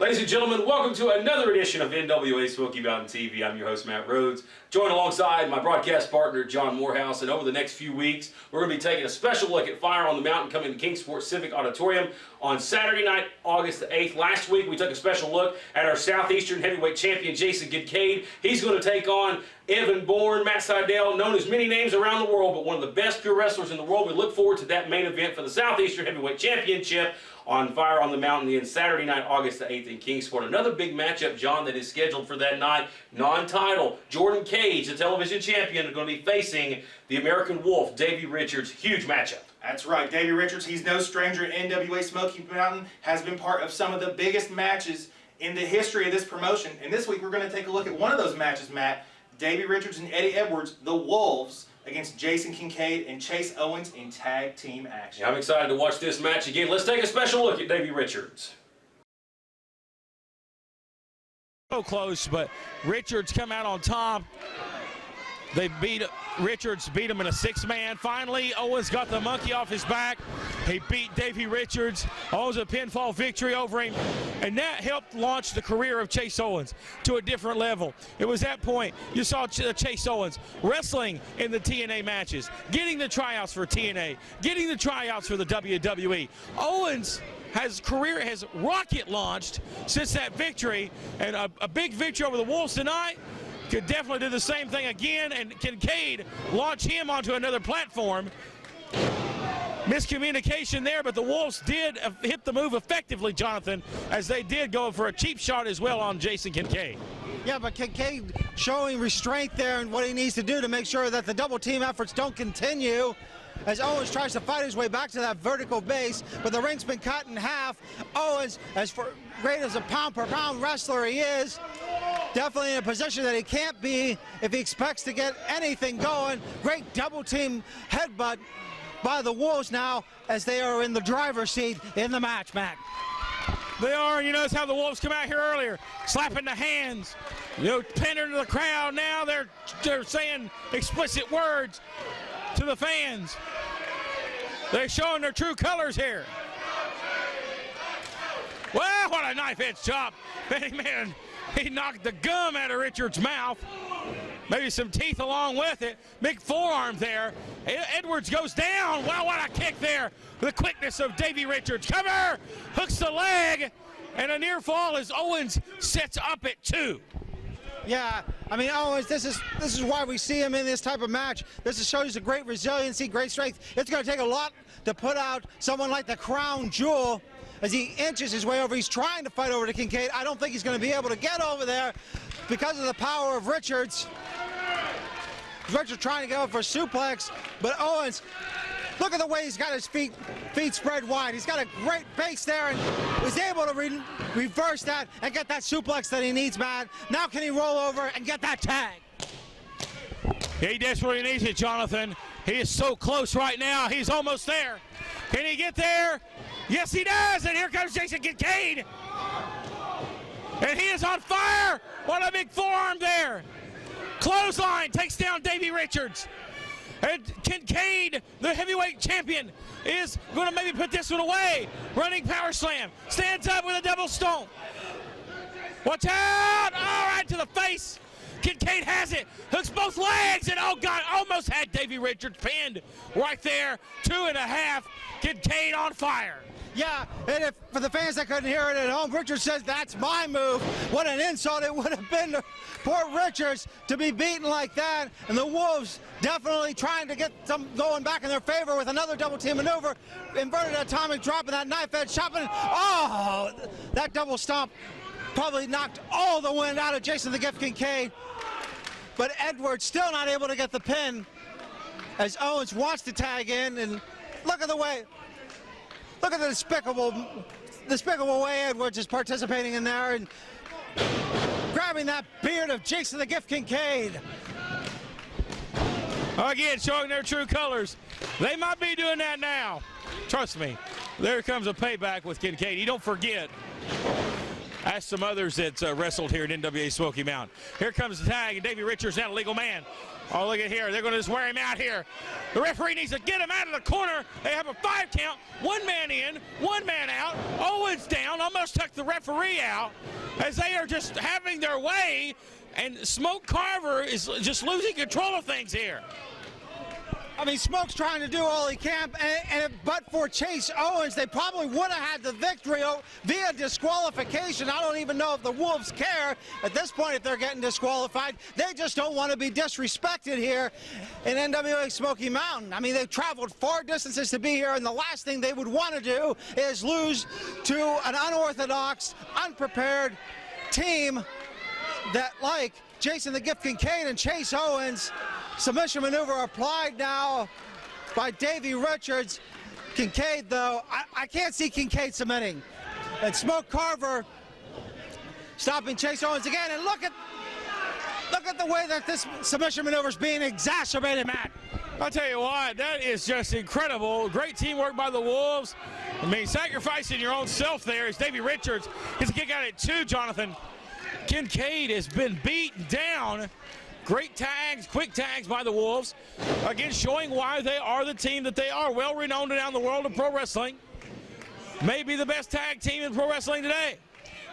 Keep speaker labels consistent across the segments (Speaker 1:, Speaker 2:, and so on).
Speaker 1: Ladies and gentlemen, welcome to another edition of NWA Smoky Mountain TV. I'm your host, Matt Rhodes, joined alongside my broadcast partner, John Morehouse. And over the next few weeks, we're going to be taking a special look at Fire on the Mountain coming to Kingsport Civic Auditorium on Saturday night, August the 8th. Last week, we took a special look at our Southeastern Heavyweight Champion, Jason Kage. He's going to take on Evan Bourne, Matt Seidel, known as many names around the world, but one of the best pure wrestlers in the world. We look forward to that main event for the Southeastern Heavyweight Championship on Fire on the Mountain in Saturday night, August the 8th in Kingsport. Another big matchup, John, that is scheduled for that night. Non-title, Jordan Kage, the television champion, are going to be facing the American Wolf, Davey Richards. Huge matchup.
Speaker 2: That's right. Davey Richards, he's no stranger at NWA Smoky Mountain, has been part of some of the biggest matches in the history of this promotion. And this week we're going to take a look at one of those matches, Matt. Davey Richards and Eddie Edwards, the Wolves, against Jason Kage and Chase Owens in tag team action.
Speaker 1: Yeah, I'm excited to watch this match again. Let's take a special look at Davey Richards.
Speaker 3: So close, but Richards come out on top. They Richards beat him in a six-man. Finally, Owens got the monkey off his back. He beat Davey Richards. Owens a pinfall victory over him. And that helped launch the career of Chase Owens to a different level. It was that point you saw Chase Owens wrestling in the TNA matches, getting the tryouts for TNA, getting the tryouts for the WWE. Owens' career has rocket launched since that victory, and a big victory over the Wolves tonight. Could definitely do the same thing again, and Kage launch him onto another platform. Miscommunication there, but the Wolves did hit the move effectively, Jonathan, as they did go for a cheap shot as well on Jason Kage.
Speaker 4: Yeah, but Kage showing restraint there and what he needs to do to make sure that the double team efforts don't continue, as Owens tries to fight his way back to that vertical base, but the ring's been cut in half. Owens, as great as a pound-per-pound wrestler he is, definitely in a position that he can't be if he expects to get anything going. Great double-team headbutt by the Wolves now as they are in the driver's seat in the match, Matt.
Speaker 3: They are, you notice how the Wolves come out here earlier, slapping the hands, pandering to the crowd. Now they're saying explicit words to the fans. They're showing their true colors here. Well, what a knife-edge chop. Man, he knocked the gum out of Richards' mouth. Maybe some teeth along with it. Big forearm there. Edwards goes down. Wow, what a kick there. The quickness of Davey Richards. Cover, hooks the leg, and a near fall as Owens sets up at 2.
Speaker 4: Yeah, I mean, Owens, this is why we see him in this type of match. This shows a great resiliency, great strength. It's going to take a lot to put out someone like the crown jewel as he inches his way over. He's trying to fight over to Kage. I don't think he's going to be able to get over there because of the power of Richards. Richards trying to go for a suplex, but Owens, look at the way he's got his feet spread wide. He's got a great base there and was able to reverse that and get that suplex that he needs, man. Now can he roll over and get that tag?
Speaker 3: He desperately needs it, Jonathan. He is so close right now. He's almost there. Can he get there? Yes, he does. And here comes Jason Kage. And he is on fire. What a big forearm there. Clothesline takes down Davey Richards. And Kage, the heavyweight champion, is going to maybe put this one away. Running power slam. Stands up with a double stomp. Watch out. All right, to the face. Kage has it. Hooks both legs. And, oh, God, almost had Davey Richards pinned right there. 2.5. Kage on fire.
Speaker 4: Yeah, and if for the fans that couldn't hear it at home, Richards says, that's my move. What an insult it would have been to poor Richards to be beaten like that. And the Wolves definitely trying to get some going back in their favor with another double team maneuver. Inverted atomic drop and that knife edge chopping. Oh, that double stomp probably knocked all the wind out of Jason the Gift Kage. But Edwards still not able to get the pin as Owens wants to tag in. And look at the way. Look at the despicable way Edwards is participating in there and grabbing that beard of Jason the Gift Kage.
Speaker 3: Again, showing their true colors. They might be doing that now. Trust me. There comes a payback with Kage. You don't forget. Ask some others that wrestled here at NWA Smoky Mountain. Here comes the tag, and Davey Richards now a legal man. Oh, look at here. They're going to just wear him out here. The referee needs to get him out of the corner. They have a 5 count. 1 man in, 1 man out. Owens down. Almost took the referee out as they are just having their way. And Smoke Carver is just losing control of things here.
Speaker 4: I mean, Smoke's trying to do all he can, but for Chase Owens, they probably would have had the victory via disqualification. I don't even know if the Wolves care at this point if they're getting disqualified. They just don't want to be disrespected here in NWA Smoky Mountain. I mean, they've traveled far distances to be here, and the last thing they would want to do is lose to an unorthodox, unprepared team that, like Jason the Gift Kincaid and Chase Owens. Submission maneuver applied now by Davey Richards. Kincaid, though, I can't see Kincaid submitting. And Smoke Carver stopping Chase Owens again. And look at the way that this submission maneuver is being exacerbated, Matt.
Speaker 3: I'll tell you what, that is just incredible. Great teamwork by the Wolves. I mean, sacrificing your own self there as Davey Richards gets a kick out at 2, Jonathan. Kincaid has been beaten down. Great tags, quick tags by the Wolves. Again, showing why they are the team that they are. Well renowned around the world of pro wrestling. Maybe the best tag team in pro wrestling today.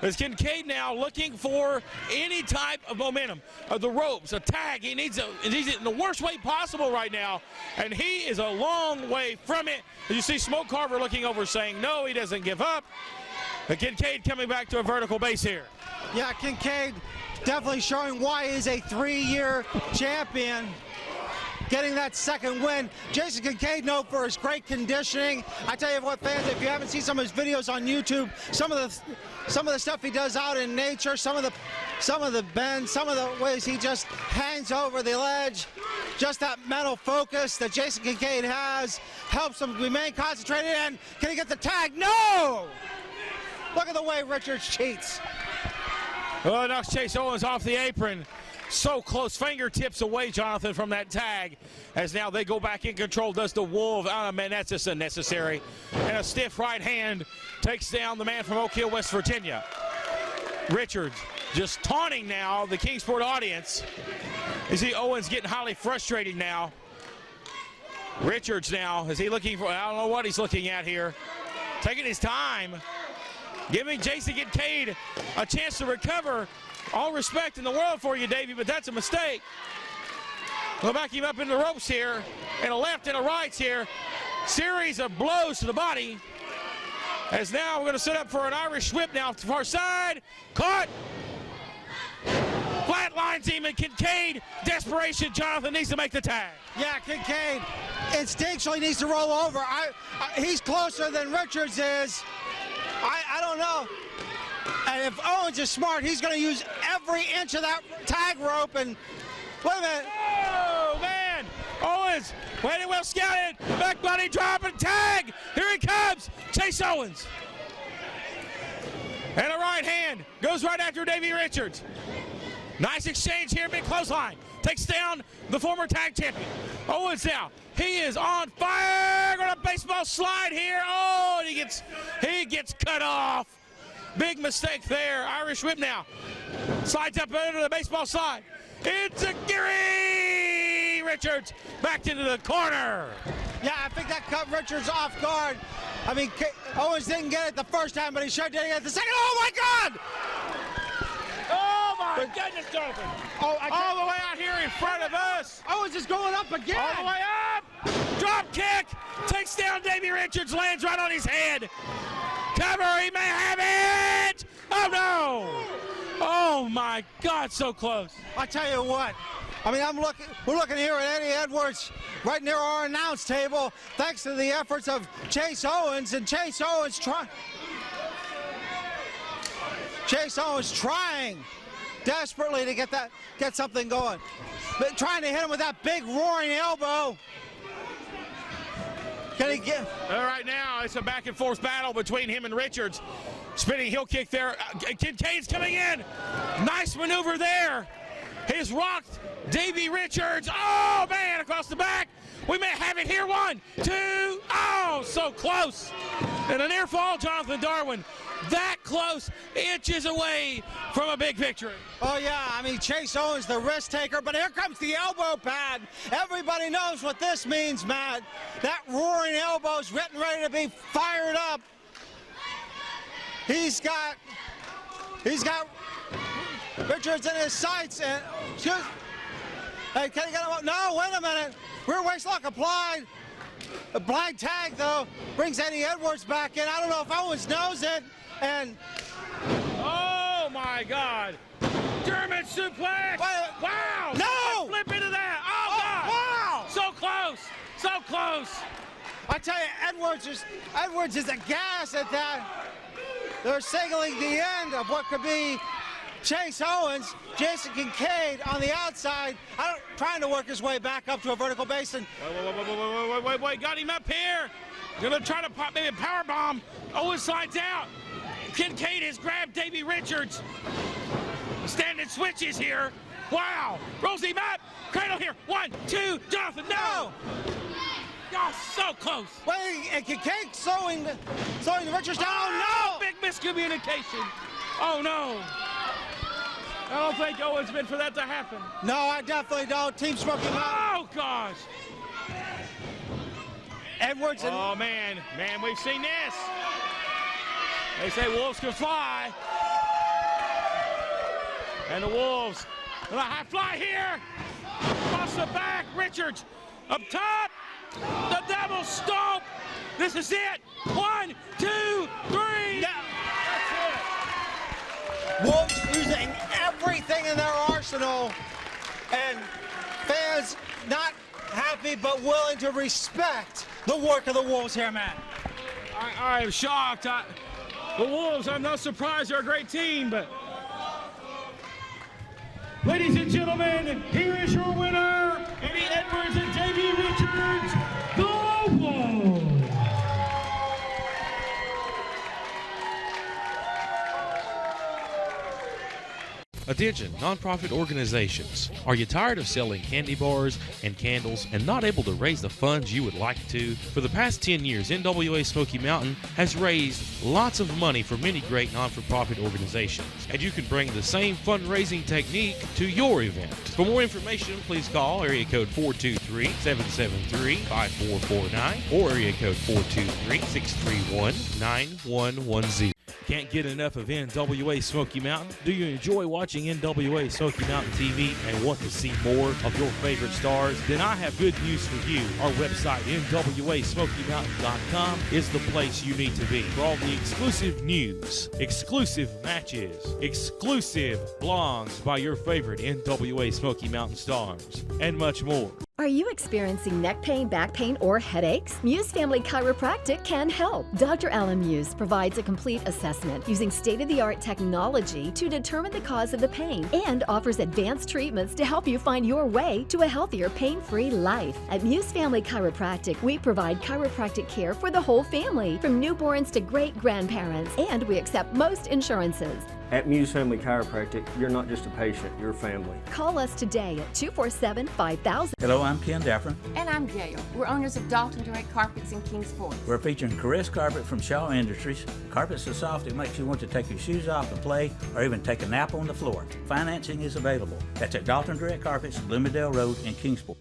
Speaker 3: As Kincaid now looking for any type of momentum. The ropes, a tag, he needs it in the worst way possible right now. And he is a long way from it. You see Smoke Carver looking over saying no, he doesn't give up. But Kincaid coming back to a vertical base here.
Speaker 4: Yeah, Kincaid definitely showing why he's a 3-year champion, getting that second win. Jason Kincaid, known for his great conditioning. I tell you what, fans, if you haven't seen some of his videos on YouTube, some of the stuff he does out in nature, some of the bends, some of the ways he just hangs over the ledge, just that mental focus that Jason Kincaid has helps him remain concentrated. And can he get the tag? No! Look at the way Richards cheats.
Speaker 3: Well, knocks Chase Owens off the apron. So close, fingertips away, Jonathan, from that tag. As now they go back in control, does the Wolf. Oh, man, that's just unnecessary. And a stiff right hand takes down the man from Oak Hill, West Virginia. Richards just taunting now the Kingsport audience. You see Owens getting highly frustrated now. Richards now, is he looking for, I don't know what he's looking at here. Taking his time. Giving Jason Kincaid a chance to recover. All respect in the world for you, Davey, but that's a mistake. We'll back him up in the ropes here. And a left and a right here. Series of blows to the body. As now we're going to set up for an Irish whip now to the far side. Caught. Flatlines him, and Kincaid, desperation, Jonathan needs to make the tag.
Speaker 4: Yeah, Kincaid instinctually needs to roll over. He's closer than Richards is. I don't know. And if Owens is smart, he's going to use every inch of that tag rope. And wait a minute.
Speaker 3: Oh, man. Owens, waiting well scouted. Back body drop and tag. Here he comes. Chase Owens. And a right hand goes right after Davey Richards. Nice exchange here, big clothesline. Takes down the former tag champion. Owens now. He is on fire. Going to baseball slide here. Oh, and he gets cut off. Big mistake there. Irish whip now. Slides up into the baseball slide. It's a Gary Richards back into the corner.
Speaker 4: Yeah, I think that cut Richards off guard. I mean, Owens didn't get it the first time, but he sure did it the second. Oh, my God!
Speaker 3: Oh, my goodness, Jonathan.
Speaker 4: Oh,
Speaker 3: all the way out here in front of us.
Speaker 4: Owens is going up again.
Speaker 3: All the way up. Drop kick. Takes down Davey Richards. Lands right on his head. Cover. He may have it. Oh, no. Oh, my God, so close.
Speaker 4: I tell you what. I mean, we're looking here at Eddie Edwards right near our announce table, thanks to the efforts of Chase Owens, and Chase Owens trying desperately to get something going. But trying to hit him with that big roaring elbow. Can he get?
Speaker 3: All right, now it's a back and forth battle between him and Richards. Spinning heel kick there. Kincaid's coming in. Nice maneuver there. He's rocked Davey Richards. Oh, man, across the back. We may have it here. 1, 2. Oh, so close. And a near fall, Jonathan Darwin. That close, inches away from a big victory.
Speaker 4: Oh, yeah, I mean, Chase Owens, the risk taker, but here comes the elbow pad. Everybody knows what this means, Matt. That roaring elbow's getting ready to be fired up. He's got Richards in his sights, and, hey, can he get him up? No, wait a minute. Rear waist lock applied. A blind tag, though, brings Eddie Edwards back in. I don't know if Owens knows it. And
Speaker 3: oh my God! German suplex! Wow!
Speaker 4: No!
Speaker 3: Flip into that! Oh God!
Speaker 4: Wow!
Speaker 3: So close! So close!
Speaker 4: I tell you, Edwards is aghast at that. They're signaling the end of what could be Chase Owens, Jason Kincaid on the outside, trying to work his way back up to a vertical basin.
Speaker 3: Wait! Got him up here. Gonna try to pop maybe a power bomb. Owens slides out. Kincaid has grabbed Davey Richards. Standing switches here. Wow. Rolls him up. Cradle here. 1, 2. Jonathan, no. Oh, so close.
Speaker 4: Wait, and Kincaid slowing Richards down.
Speaker 3: Oh,
Speaker 4: no!
Speaker 3: Big miscommunication. Oh, no. I don't think Owens meant for that to happen.
Speaker 4: No, I definitely don't. Team Smoky Mountain.
Speaker 3: Oh, gosh.
Speaker 4: Edwards and...
Speaker 3: Oh, man, we've seen this. They say wolves can fly. And the Wolves, a high fly here. Across the back, Richards up top. The double stomp. This is it. 1, 2, 3.
Speaker 4: No.
Speaker 3: That's it.
Speaker 4: Wolves using everything in their arsenal, and fans not happy but willing to respect the work of the Wolves here, Matt.
Speaker 3: I am shocked. The Wolves, I'm not surprised, they're a great team, but ladies and gentlemen, here is your winner, Eddie Edwards and Davey Richards, the Wolves. Attention, nonprofit organizations. Are you tired of selling candy bars and candles and not able to raise the funds you would like to? For the past 10 years, NWA Smoky Mountain has raised lots of money for many great non-for-profit organizations, and you can bring the same fundraising technique to your event. For more information, please call area code 423-773-5449 or area code 423-631-9110. Can't get enough of NWA Smoky Mountain? Do you enjoy watching NWA Smoky Mountain TV and want to see more of your favorite stars? Then I have good news for you. Our website, NWASmokyMountain.com, is the place you need to be for all the exclusive news, exclusive matches, exclusive blogs by your favorite NWA Smoky Mountain stars, and much more.
Speaker 5: Are you experiencing neck pain, back pain, or headaches? Muse Family Chiropractic can help. Dr. Alan Muse provides a complete assessment using state-of-the-art technology to determine the cause of the pain and offers advanced treatments to help you find your way to a healthier, pain-free life. At Muse Family Chiropractic, we provide chiropractic care for the whole family, from newborns to great-grandparents, and we accept most insurances.
Speaker 6: At Muse Family Chiropractic, you're not just a patient, you're family.
Speaker 5: Call us today at 247-5000.
Speaker 7: Hello, I'm Ken Daffron.
Speaker 8: And I'm Gail. We're owners of Dalton Direct Carpets in Kingsport.
Speaker 7: We're featuring Caress Carpet from Shaw Industries. Carpet's so soft it makes you want to take your shoes off and play, or even take a nap on the floor. Financing is available. That's at Dalton Direct Carpets, Bloomingdale Road in Kingsport.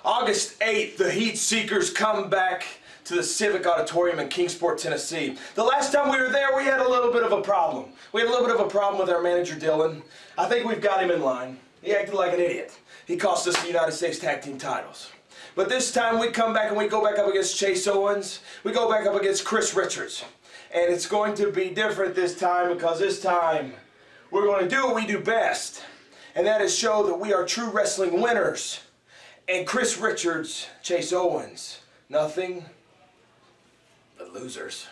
Speaker 9: August 8th, the Heat Seekers come back to the Civic Auditorium in Kingsport, Tennessee. The last time we were there, we had a little bit of a problem. We had a little bit of a problem with our manager, Dylan. I think we've got him in line. He acted like an idiot. He cost us the United States Tag Team titles. But this time we come back and we go back up against Chase Owens. We go back up against Chris Richards. And it's going to be different this time because this time we're going to do what we do best. And that is show that we are true wrestling winners. And Chris Richards, Chase Owens, nothing but losers.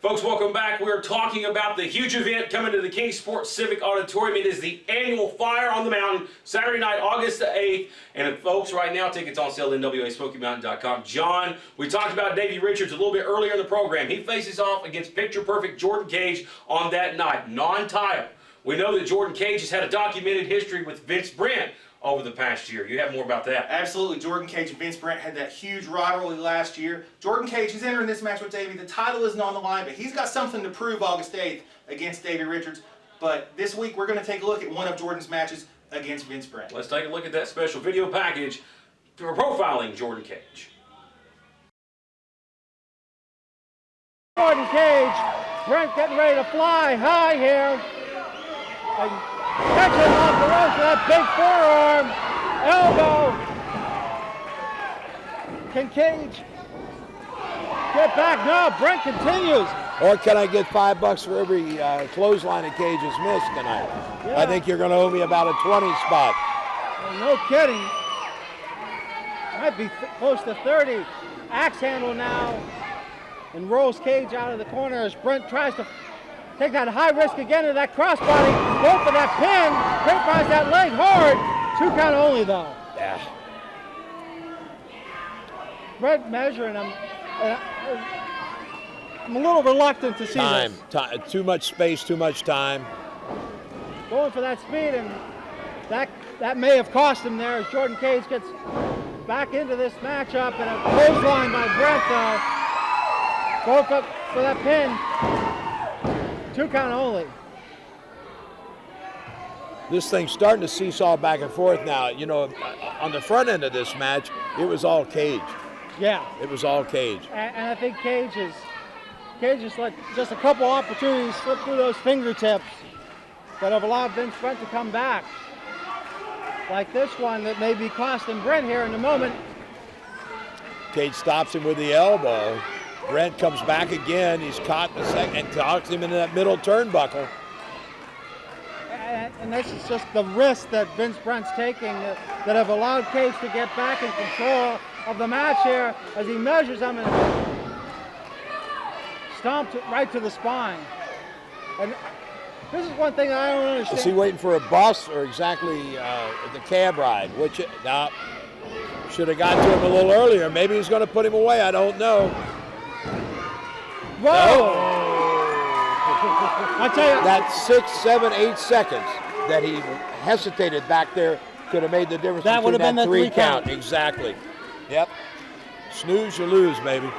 Speaker 1: Folks, welcome back. We're talking about the huge event coming to the Kingsport Civic Auditorium. It is the annual Fire on the Mountain, Saturday night, August the 8th. And folks, right now, tickets on sale at NWASmokyMountain.com. John, we talked about Davey Richards a little bit earlier in the program. He faces off against picture-perfect Jordan Kage on that night, non-title. We know that Jordan Kage has had a documented history with Vince Brent over the past year. You have more about that.
Speaker 2: Absolutely. Jordan Kage and Vince Brent had that huge rivalry last year. Jordan Kage is entering this match with Davey. The title isn't on the line, but he's got something to prove August 8th against Davey Richards. But this week, we're going to take a look at one of Jordan's matches against Vince Brent.
Speaker 1: Let's take a look at that special video package for profiling Jordan Kage.
Speaker 4: Jordan Kage, Brent getting ready to fly high here. And catch him off the ropes with that big forearm, elbow. Can Kage get back? No, Brent continues.
Speaker 10: Or can I get $5 for every clothesline that Cage has missed tonight?
Speaker 4: Yeah.
Speaker 10: I think you're going to owe me about a 20 spot.
Speaker 4: Well, no kidding. Might be close to 30. Axe handle now. And rolls Cage out of the corner as Brent tries to take that high risk again to that crossbody. Go for that pin. Brent finds that leg hard. 2 count only though.
Speaker 10: Yeah.
Speaker 4: Brent measuring him. I'm a little reluctant to see
Speaker 10: Time.
Speaker 4: this.
Speaker 10: Too much space, too much time.
Speaker 4: Going for that speed, and that may have cost him there as Jordan Kage gets back into this matchup, and a clothesline by Brent though. Go for that pin. 2 count only.
Speaker 10: This thing's starting to seesaw back and forth now. You know, on the front end of this match, it was all Cage.
Speaker 4: Yeah.
Speaker 10: It was all Cage.
Speaker 4: And I think Cage has let just a couple opportunities slip through those fingertips that have allowed Vince Brent to come back. Like this one that may be costing Brent here in a moment.
Speaker 10: Cage stops him with the elbow. Brent comes back again. He's caught in the second and talks him into that middle turnbuckle.
Speaker 4: And this is just the risk that Vince Brent's taking that have allowed Cage to get back in control of the match here as he measures him and stomped right to the spine. And this is one thing that I don't understand.
Speaker 10: Is he waiting for a bus or exactly the cab ride? Which, no, should have got to him a little earlier. Maybe he's going to put him away. I don't know.
Speaker 4: Whoa!
Speaker 10: No.
Speaker 4: I tell you,
Speaker 10: that 6, 7, 8 seconds that he hesitated back there could have made the difference.
Speaker 4: That would have been the 3 count.
Speaker 10: Exactly. Yep. Snooze, you lose, baby.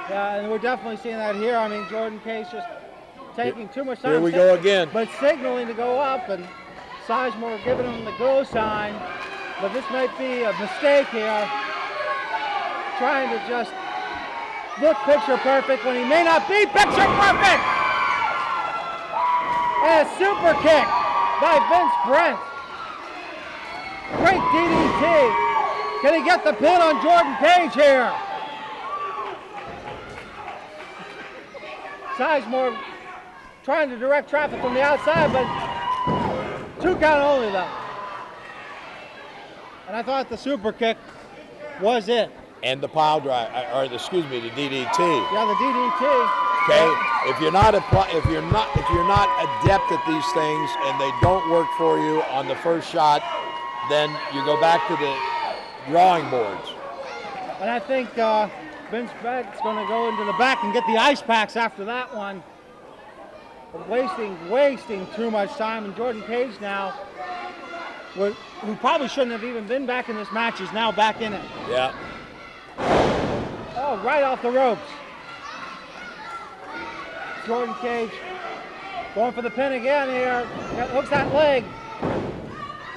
Speaker 4: Yeah, and we're definitely seeing that here. I mean, Jordan Kage just taking too much time.
Speaker 10: Here we go again.
Speaker 4: But signaling to go up, and Sizemore giving him the go sign. But this might be a mistake here. Trying to just look picture perfect when he may not be picture perfect. And a super kick by Vince Brent. Great DDT. Can he get the pin on Jordan Kage here? Sizemore trying to direct traffic from the outside, but 2 count only though. And I thought the super kick was it.
Speaker 10: And the pile drive, or excuse me, the DDT.
Speaker 4: Yeah, the DDT.
Speaker 10: Okay, if you're not adept at these things and they don't work for you on the first shot, then you go back to the drawing boards.
Speaker 4: And I think Vince Brent's going to go into the back and get the ice packs after that one. But wasting too much time. And Jordan Kage now, who probably shouldn't have even been back in this match, is now back in it.
Speaker 10: Yeah.
Speaker 4: Oh, right off the ropes. Jordan Kage going for the pin again here. Hooks that leg.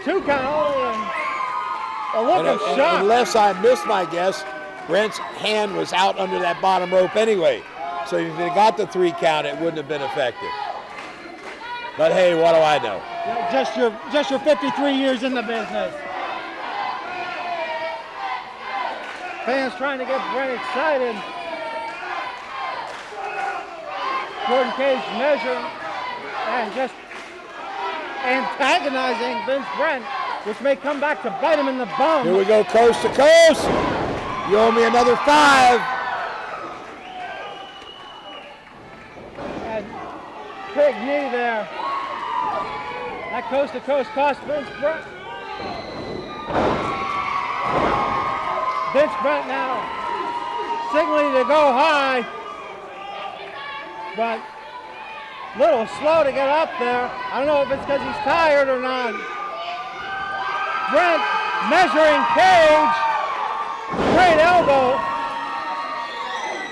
Speaker 4: 2 count only, and a look of shock.
Speaker 10: Unless I missed my guess, Brent's hand was out under that bottom rope anyway. So if he got the 3 count, it wouldn't have been effective. But hey, what do I know?
Speaker 4: Just your 53 years in the business. Fans trying to get Brent excited. Jordan Kage measuring and just antagonizing Vince Brent, which may come back to bite him in the bum.
Speaker 10: Here we go, coast to coast. You owe me another 5.
Speaker 4: And big knee there. That coast to coast cost Vince Brent. Vince Brent now signaling to go high, but a little slow to get up there. I don't know if it's because he's tired or not. Brent measuring Kage. Great elbow.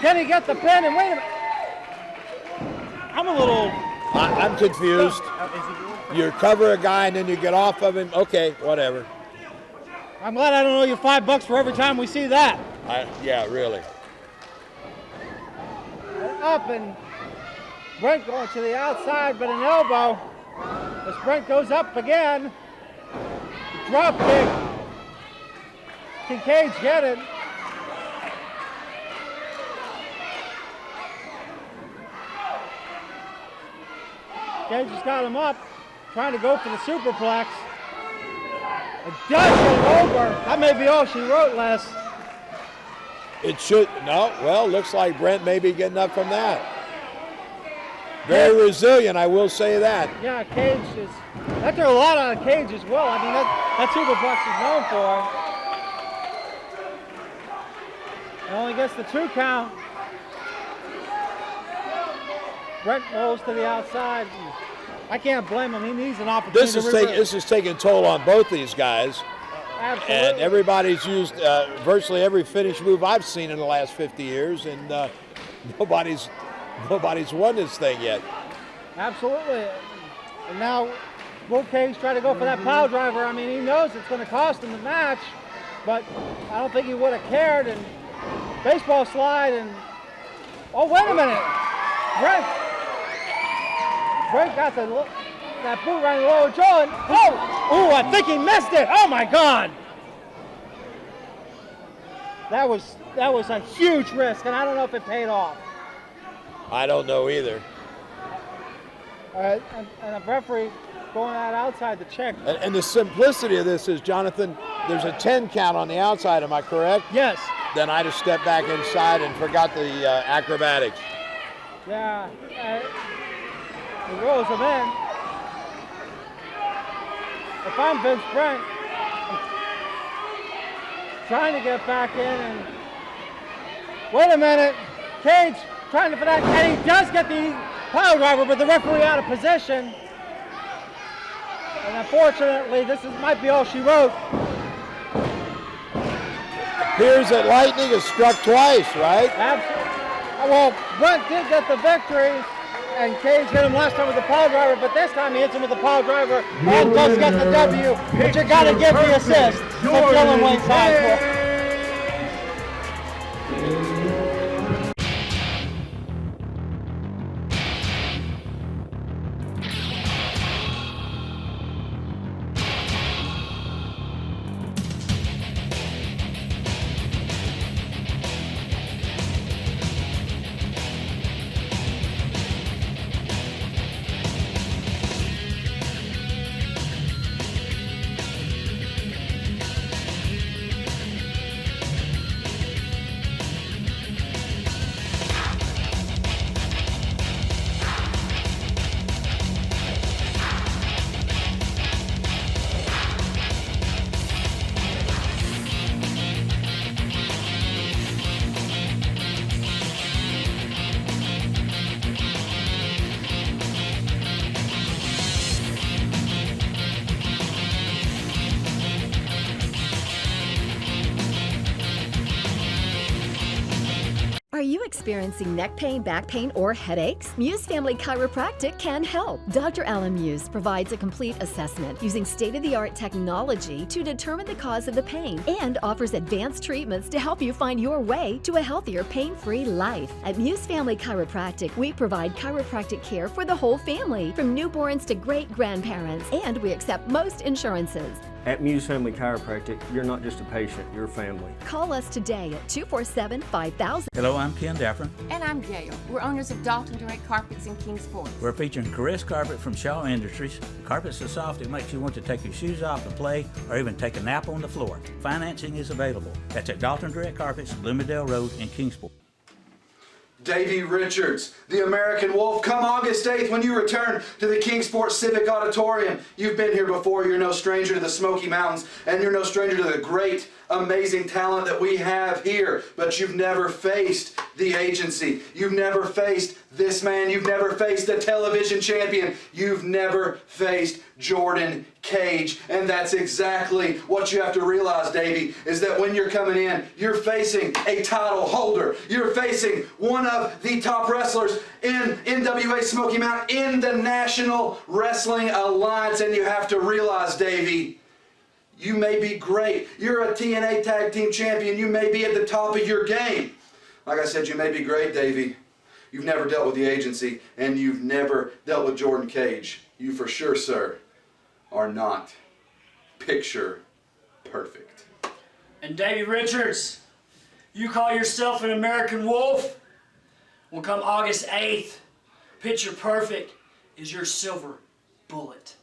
Speaker 4: Can he get the pin? And wait a minute.
Speaker 10: I'm confused. You cover a guy and then you get off of him. Okay, whatever.
Speaker 4: I'm glad I don't owe you $5 for every time we see that.
Speaker 10: Yeah, really.
Speaker 4: Up and Brent going to the outside, but an elbow. As Brent goes up again. Drop kick. Can Kage get it? Kage has got him up, trying to go for the superplex. It does get it over. That may be all she wrote, Les.
Speaker 10: It should, no, well, looks like Brent may be getting up from that. Very resilient, I will say that.
Speaker 4: Yeah, Kage is, that took a lot out of Kage as well. I mean, that superplex is known for. It only gets the 2 count. Brent rolls to the outside. I can't blame him. He needs an opportunity.
Speaker 10: This is taking toll on both these guys.
Speaker 4: Absolutely.
Speaker 10: And everybody's used virtually every finish move I've seen in the last 50 years, and nobody's won this thing yet.
Speaker 4: Absolutely. And now will Kage try to go for that pile driver. I mean, he knows it's going to cost him the match, but I don't think he would have cared. And baseball slide and, oh, wait a minute. Brent got that boot right in the lower jaw. And, oh, I think he missed it. Oh my God. That was a huge risk, and I don't know if it paid off.
Speaker 10: I don't know either.
Speaker 4: And a referee going out outside to check.
Speaker 10: And the simplicity of this is, Jonathan, there's a 10 count on the outside, am I correct?
Speaker 4: Yes.
Speaker 10: Then I just stepped back inside and forgot the acrobatics.
Speaker 4: Yeah. He rolls him in. If I'm Vince Brent, I'm trying to get back in and wait a minute. Kage trying to for that, and he does get the pile driver, but the referee out of position. And unfortunately, might be all she wrote.
Speaker 10: Appears that lightning is struck twice, right?
Speaker 4: Absolutely. Well, Brent did get the victory, and Kage hit him last time with the pile driver, but this time he hits him with the pile driver and does get the W, but you got to give the assist to Dylan Wayne Sizemore.
Speaker 5: Are you experiencing neck pain, back pain, or headaches? Muse Family Chiropractic can help. Dr. Alan Muse provides a complete assessment using state-of-the-art technology to determine the cause of the pain and offers advanced treatments to help you find your way to a healthier, pain-free life. At Muse Family Chiropractic, we provide chiropractic care for the whole family, from newborns to great-grandparents, and we accept most insurances.
Speaker 6: At Muse Family Chiropractic, you're not just a patient, you're family.
Speaker 5: Call us today at 247-5000.
Speaker 7: Hello, I'm Ken Daffron.
Speaker 8: And I'm Gail. We're owners of Dalton Direct Carpets in Kingsport.
Speaker 7: We're featuring Caress Carpet from Shaw Industries. Carpet's so soft it makes you want to take your shoes off and play or even take a nap on the floor. Financing is available. That's at Dalton Direct Carpets, Bloomingdale Road in Kingsport.
Speaker 9: Davey Richards, the American Wolf. Come August 8th when you return to the Kingsport Civic Auditorium. You've been here before. You're no stranger to the Smoky Mountains, and you're no stranger to the great, amazing talent that we have here. But you've never faced the agency. You've never faced this man. You've never faced a television champion. You've never faced Jordan Kage. And that's exactly what you have to realize, Davey, is that when you're coming in, you're facing a title holder. You're facing one of the top wrestlers in NWA Smoky Mountain, in the National Wrestling Alliance. And you have to realize, Davey, you may be great. You're a TNA Tag Team Champion. You may be at the top of your game. Like I said, you may be great, Davey. You've never dealt with the agency, and you've never dealt with Jordan Kage. You for sure, sir, are not picture perfect.
Speaker 11: And Davey Richards, you call yourself an American Wolf? Well, come August 8th, picture perfect is your silver bullet.